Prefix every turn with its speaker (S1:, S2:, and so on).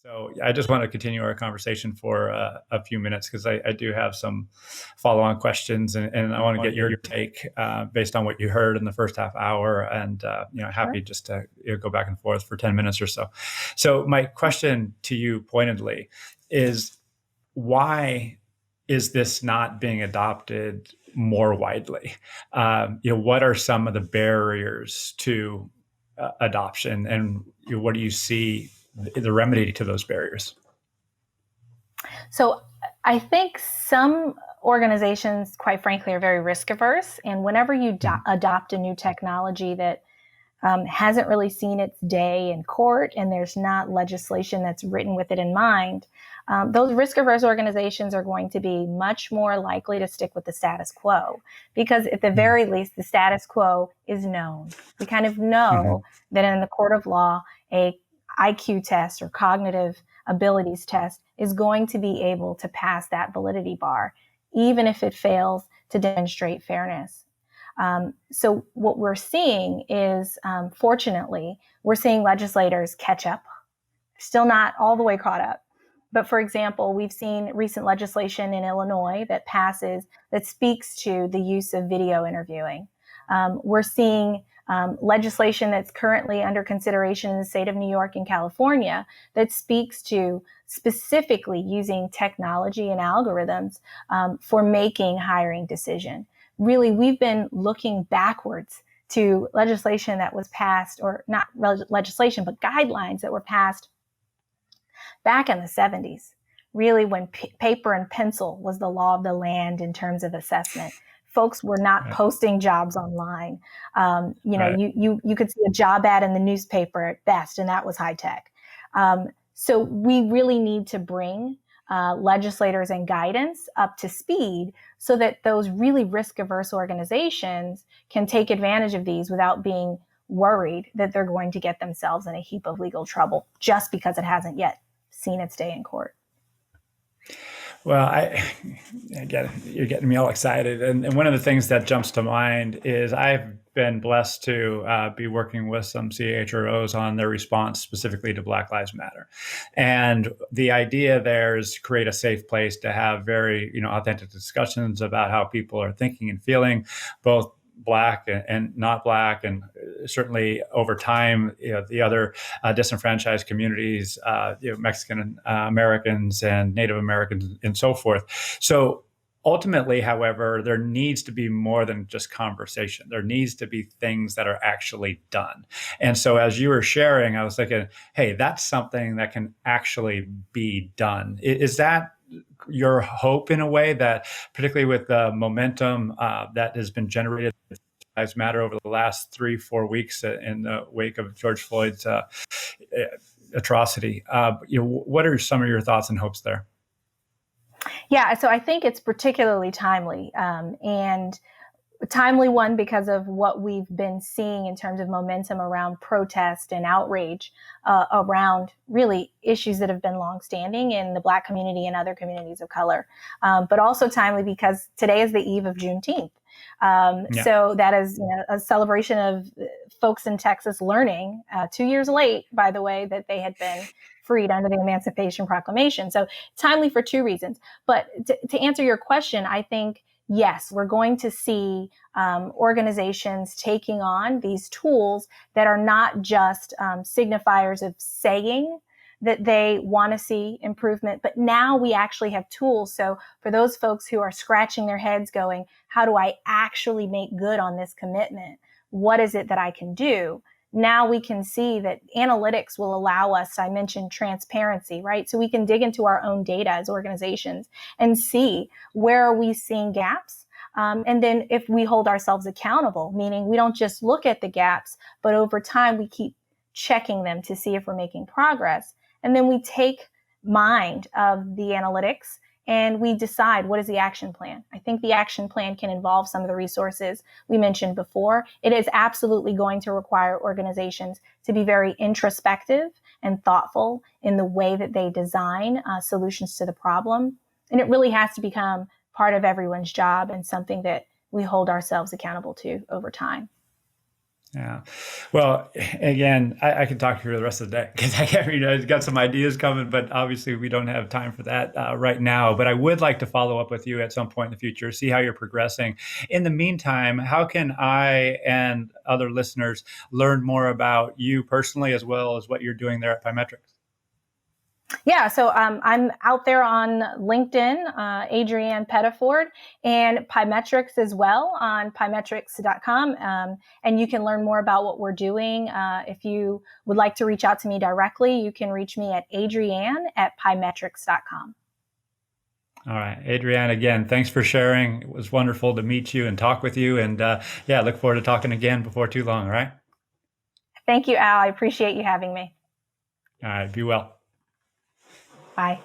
S1: So I just want to continue our conversation for a few minutes because I do have some follow-on questions, and I want to get your take based on what you heard in the first half hour, and happy just to go back and forth for 10 minutes or so. So my question to you pointedly is, why is this not being adopted more widely? What are some of the barriers to adoption, and what do you see the remedy to those barriers?
S2: So I think some organizations, quite frankly, are very risk averse. And whenever you adopt a new technology that hasn't really seen its day in court, and there's not legislation that's written with it in mind, those risk averse organizations are going to be much more likely to stick with the status quo, because at the very least, the status quo is known. We kind of know that in the court of law, a IQ test or cognitive abilities test is going to be able to pass that validity bar, even if it fails to demonstrate fairness. So what we're seeing is, fortunately, we're seeing legislators catch up. Still not all the way caught up. But for example, we've seen recent legislation in Illinois that passes that speaks to the use of video interviewing. We're seeing legislation that's currently under consideration in the state of New York and California that speaks to specifically using technology and algorithms for making hiring decision. Really, we've been looking backwards to legislation that was passed, or not legislation, but guidelines that were passed back in the 70s, really when paper and pencil was the law of the land in terms of assessment. Folks were not posting jobs online. You could see a job ad in the newspaper at best, and that was high tech. So we really need to bring legislators and guidance up to speed so that those really risk-averse organizations can take advantage of these without being worried that they're going to get themselves in a heap of legal trouble just because it hasn't yet seen its day in court.
S1: Well, I get it. You're getting me all excited. And one of the things that jumps to mind is I've been blessed to be working with some CHROs on their response specifically to Black Lives Matter. And the idea there is to create a safe place to have very, authentic discussions about how people are thinking and feeling, both Black and not Black, and certainly over time, the other disenfranchised communities, Mexican Americans and Native Americans and so forth. So ultimately, however, there needs to be more than just conversation. There needs to be things that are actually done. And so as you were sharing, I was thinking, hey, that's something that can actually be done. Is that your hope in a way, that particularly with the momentum that has been generated Lives Matter over the last 3-4 weeks in the wake of George Floyd's atrocity? What are some of your thoughts and hopes there?
S2: Yeah, so I think it's particularly timely, and timely one because of what we've been seeing in terms of momentum around protest and outrage around really issues that have been longstanding in the Black community and other communities of color, but also timely because today is the eve of Juneteenth. So that is a celebration of folks in Texas learning 2 years late, by the way, that they had been freed under the Emancipation Proclamation. So timely for two reasons. But to answer your question, I think, yes, we're going to see organizations taking on these tools that are not just signifiers of saying that they want to see improvement, but now we actually have tools. So for those folks who are scratching their heads going, how do I actually make good on this commitment? What is it that I can do? Now we can see that analytics will allow us, I mentioned transparency, right? So we can dig into our own data as organizations and see where are we seeing gaps. And then if we hold ourselves accountable, meaning we don't just look at the gaps, but over time we keep checking them to see if we're making progress. And then we take mind of the analytics and we decide, what is the action plan? I think the action plan can involve some of the resources we mentioned before. It is absolutely going to require organizations to be very introspective and thoughtful in the way that they design solutions to the problem. And it really has to become part of everyone's job and something that we hold ourselves accountable to over time.
S1: Yeah. Well, again, I could talk to you for the rest of the day because I've got some ideas coming, but obviously we don't have time for that right now. But I would like to follow up with you at some point in the future, see how you're progressing. In the meantime, how can I and other listeners learn more about you personally, as well as what you're doing there at Pymetrics?
S2: Yeah, so I'm out there on LinkedIn, Adrianne Pettiford, and Pymetrics as well on pymetrics.com. And you can learn more about what we're doing. If you would like to reach out to me directly, you can reach me at adrianne@pymetrics.com.
S1: All right, Adrianne, again, thanks for sharing. It was wonderful to meet you and talk with you. And yeah, look forward to talking again before too long. All right.
S2: Thank you, Al. I appreciate you having me.
S1: All right. Be well.
S2: Bye.